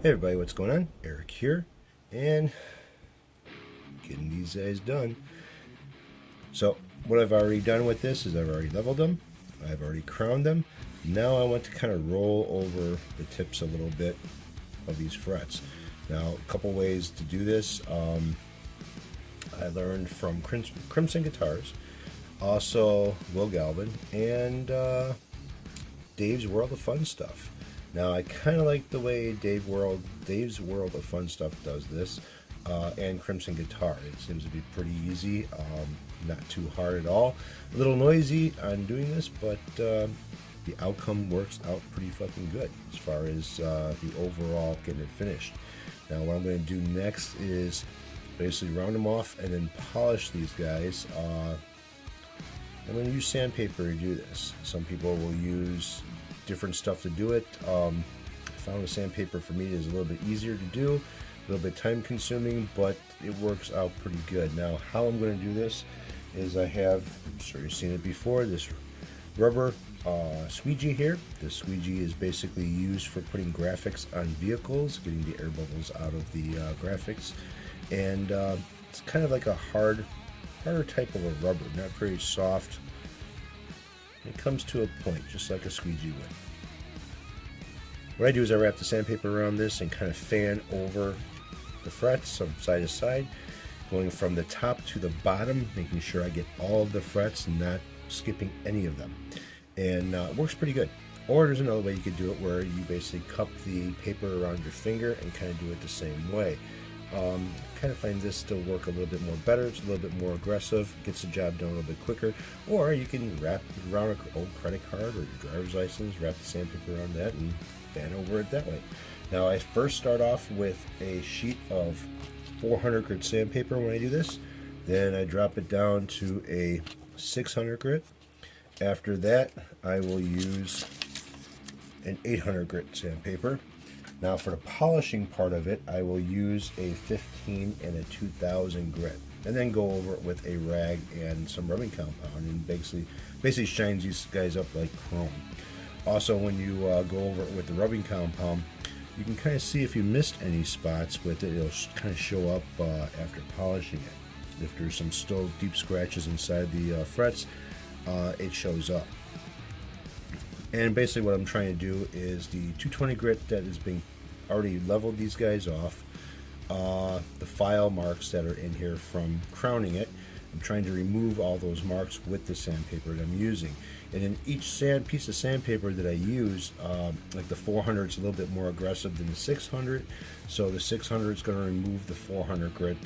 Hey everybody, what's going on? Eric here, and getting these guys done. So what I've already done with this is I've already leveled them, I've already crowned them. Now I want to kind of roll over the tips a little bit of these frets. Now a couple ways to do this. I learned from Crimson Guitars, also Will Galvin, and Dave's World of Fun Stuff. Now I kind of like the way Dave's World of Fun Stuff does this, and Crimson Guitar. It seems to be pretty easy, not too hard at all. A little noisy on doing this, but the outcome works out pretty fucking good as far as the overall getting it finished. Now what I'm going to do next is basically round them off and then polish these guys. I'm going to use sandpaper to do this. Some people will use different stuff to do it. I found the sandpaper for me is a little bit easier to do, a little bit time consuming, but it works out pretty good. Now how I'm going to do this is I have, I'm sure you've seen it before, this rubber squeegee here. This squeegee is basically used for putting graphics on vehicles, getting the air bubbles out of the graphics, and it's kind of like a harder type of a rubber, not very soft. It comes to a point, just like a squeegee would. What I do is I wrap the sandpaper around this and kind of fan over the frets from side to side, going from the top to the bottom, making sure I get all of the frets, not skipping any of them. And it works pretty good. Or there's another way you could do it where you basically cup the paper around your finger and kind of do it the same way. Kind of find this to work a little bit more better. It's a little bit more aggressive, gets the job done a little bit quicker. Or you can wrap it around an old credit card or your driver's license, wrap the sandpaper around that and fan over it that way. Now I first start off with a sheet of 400 grit sandpaper when I do this. Then I drop it down to a 600 grit. After that I will use an 800 grit sandpaper. Now for the polishing part of it, I will use a 15 and a 2000 grit, and then go over it with a rag and some rubbing compound, and basically shines these guys up like chrome. Also, when you go over it with the rubbing compound, you can kind of see if you missed any spots with it. It'll kind of show up after polishing it. If there's some still deep scratches inside the frets, it shows up. And basically what I'm trying to do is the 220 grit that is being already leveled these guys off, the file marks that are in here from crowning it, I'm trying to remove all those marks with the sandpaper that I'm using. And in each piece of sandpaper that I use, like the 400 is a little bit more aggressive than the 600, so the 600 is going to remove the 400 grit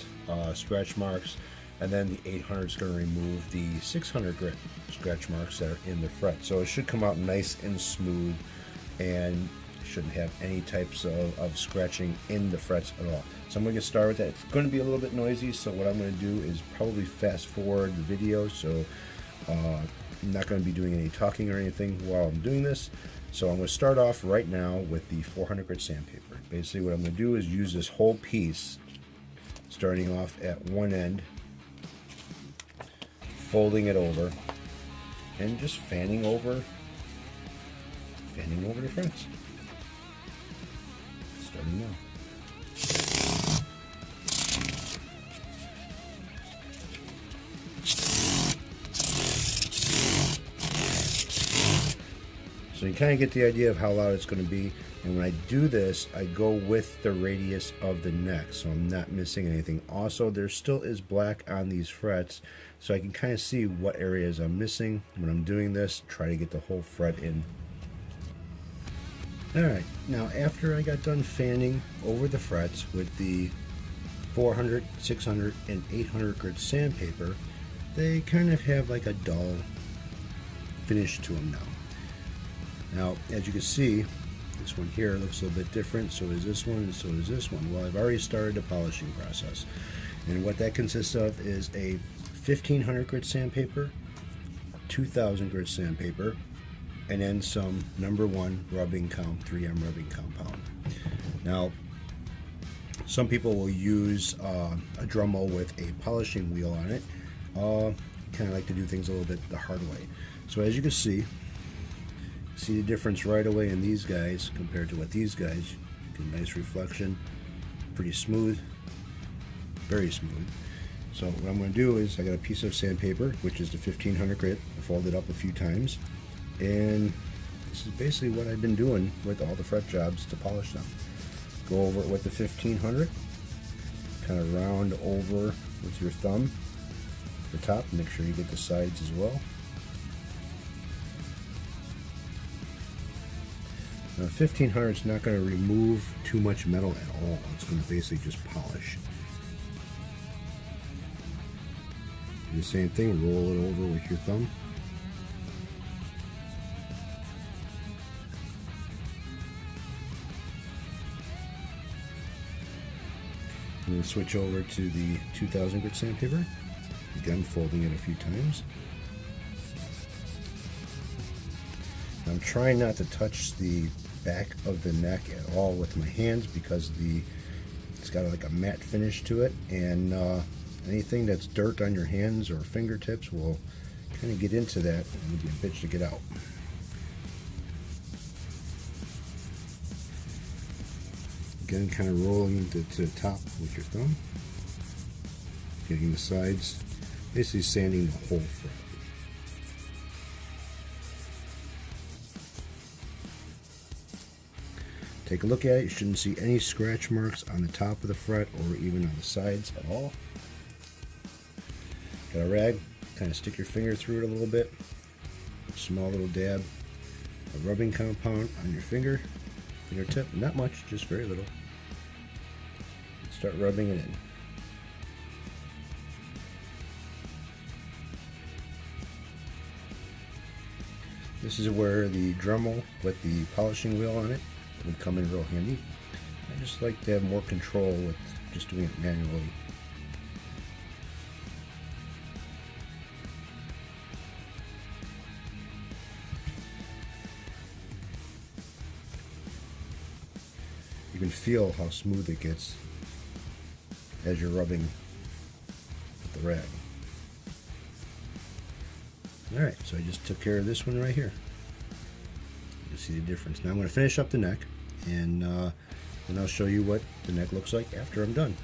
scratch marks, and then the 800 is going to remove the 600 grit scratch marks that are in the fret. So it should come out nice and smooth and shouldn't have any types of scratching in the frets at all. So I'm going to get started with that. It's going to be a little bit noisy, so what I'm going to do is probably fast forward the video, so I'm not going to be doing any talking or anything while I'm doing this. So I'm going to start off right now with the 400 grit sandpaper. Basically what I'm going to do is use this whole piece, starting off at one end, folding it over, and just fanning over the frets. Starting now. So you kind of get the idea of how loud it's going to be, and when I do this, I go with the radius of the neck, so I'm not missing anything. Also, there still is black on these frets, so I can kind of see what areas I'm missing when I'm doing this, try to get the whole fret in. Alright, now after I got done fanning over the frets with the 400, 600, and 800 grit sandpaper, they kind of have like a dull finish to them now. Now, as you can see, this one here looks a little bit different, so does this one, and so does this one. Well, I've already started the polishing process. And what that consists of is a 1500 grit sandpaper, 2000 grit sandpaper, and then some number 1 3M rubbing compound. Now, some people will use a Dremel with a polishing wheel on it. Kind of like to do things a little bit the hard way. So as you can see the difference right away in these guys compared to what these guys Get a nice reflection. Pretty smooth. Very smooth. So what I'm going to do is I got a piece of sandpaper, which is the 1500 grit. I folded up a few times. And this is basically what I've been doing with all the fret jobs to polish them. Go over it with the 1500. Kind of round over with your thumb the top. Make sure you get the sides as well. Now 1500 is not going to remove too much metal at all. It's going to basically just polish. Do the same thing, roll it over with your thumb. I'm going to switch over to the 2000 grit sandpaper. Again, folding it a few times. I'm trying not to touch the back of the neck at all with my hands because it's got like a matte finish to it, and anything that's dirt on your hands or fingertips will kind of get into that and it'll be a bitch to get out. Again, kind of rolling to the top with your thumb, getting the sides, basically sanding the whole fret. Take a look at it. You shouldn't see any scratch marks on the top of the fret or even on the sides at all. Got a rag, kind of stick your finger through it a little bit. Small little dab of rubbing compound on your fingertip, not much, just very little. Start rubbing it in. This is where the Dremel with the polishing wheel on it would come in real handy. I just like to have more control with just doing it manually. You can feel how smooth it gets as you're rubbing with the rag. Alright, so I just took care of this one right here. You see the difference. Now I'm going to finish up the neck, and then I'll show you what the neck looks like after I'm done.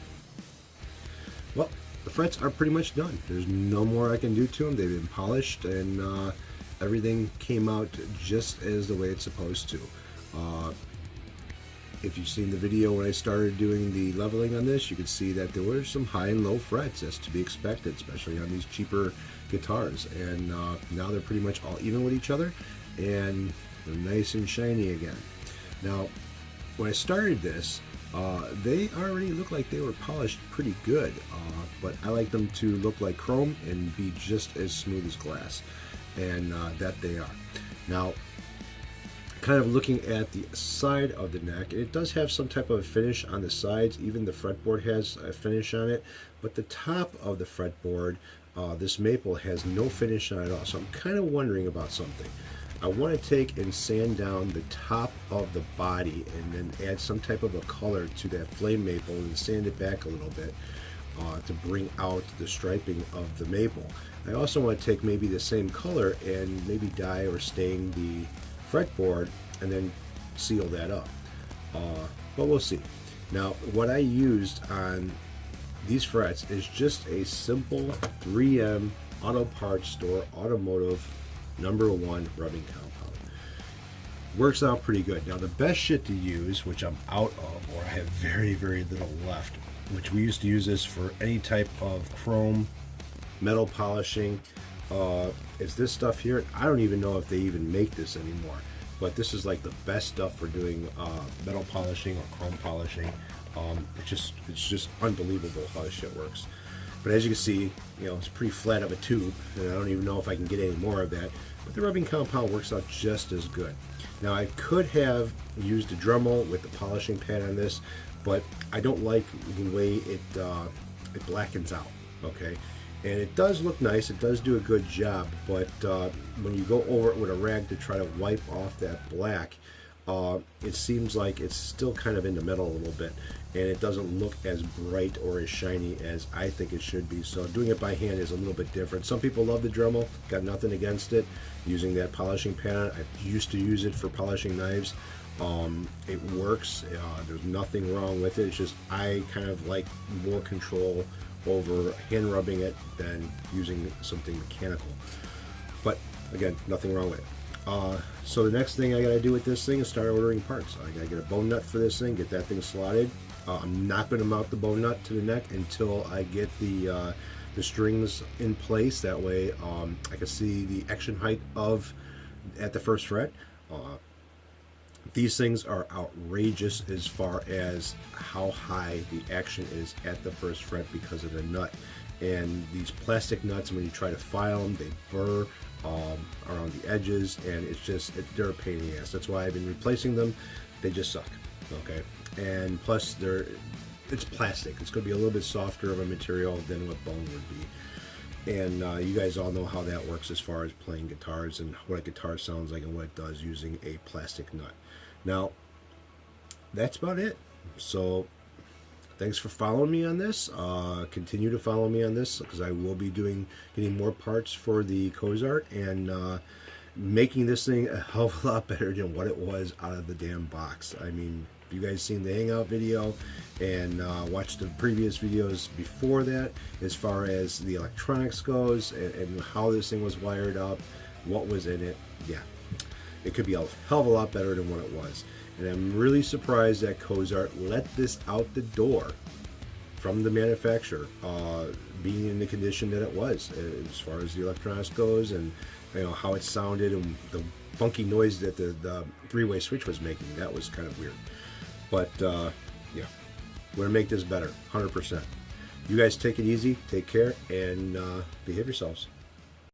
Well, the frets are pretty much done. There's no more I can do to them. They've been polished, and everything came out just as the way it's supposed to. If you've seen the video when I started doing the leveling on this, you could see that there were some high and low frets, as to be expected, especially on these cheaper guitars. And now they're pretty much all even with each other, and they're nice and shiny again. Now, when I started this, they already looked like they were polished pretty good, but I like them to look like chrome and be just as smooth as glass, and that they are. Now, kind of looking at the side of the neck, it does have some type of finish on the sides. Even the fretboard has a finish on it, but the top of the fretboard, this maple, has no finish on it at all. So I'm kind of wondering about something. I want to take and sand down the top of the body and then add some type of a color to that flame maple and sand it back a little bit to bring out the striping of the maple. I also want to take maybe the same color and maybe dye or stain the fretboard and then seal that up, but we'll see. Now, what I used on these frets is just a simple 3M Auto Parts Store Automotive #1 rubbing compound. Works out pretty good. Now, the best shit to use, which I'm out of, or I have very, very little left, which we used to use this for any type of chrome metal polishing, is this stuff here. I don't even know if they even make this anymore, but this is like the best stuff for doing metal polishing or chrome polishing. It's just unbelievable how this shit works. But as you can see, you know, it's pretty flat of a tube, and I don't even know if I can get any more of that. But the rubbing compound works out just as good. Now, I could have used a Dremel with the polishing pad on this, but I don't like the way it blackens out. Okay. And it does look nice, it does do a good job, but when you go over it with a rag to try to wipe off that black, it seems like it's still kind of in the metal a little bit, and it doesn't look as bright or as shiny as I think it should be. So doing it by hand is a little bit different. Some people love the Dremel, got nothing against it, using that polishing pad. I used to use it for polishing knives. It works. There's nothing wrong with it. It's just I kind of like more control over hand rubbing it than using something mechanical. But again, nothing wrong with it. So the next thing I gotta do with this thing is start ordering parts. I gotta get a bone nut for this thing, get that thing slotted. I'm not gonna mount the bone nut to the neck until I get the strings in place. That way I can see the action height of at the first fret. These things are outrageous as far as how high the action is at the first fret because of the nut. And these plastic nuts, when you try to file them, they burr around the edges, and they're a pain in the ass. That's why I've been replacing them. They just suck. Okay, and plus it's plastic. It's going to be a little bit softer of a material than what bone would be. And you guys all know how that works as far as playing guitars and what a guitar sounds like and what it does using a plastic nut. Now, that's about it. So, thanks for following me on this. Continue to follow me on this because I will be getting more parts for the Cozart and making this thing a hell of a lot better than what it was out of the damn box. I mean, if you guys seen the Hangout video and watched the previous videos before that, as far as the electronics goes and how this thing was wired up, what was in it, yeah. It could be a hell of a lot better than what it was. And I'm really surprised that Cozart let this out the door from the manufacturer, being in the condition that it was, as far as the electronics goes, and how it sounded and the funky noise that the three-way switch was making. That was kind of weird. But yeah, we're gonna make this better, 100%. You guys take it easy, take care, and behave yourselves.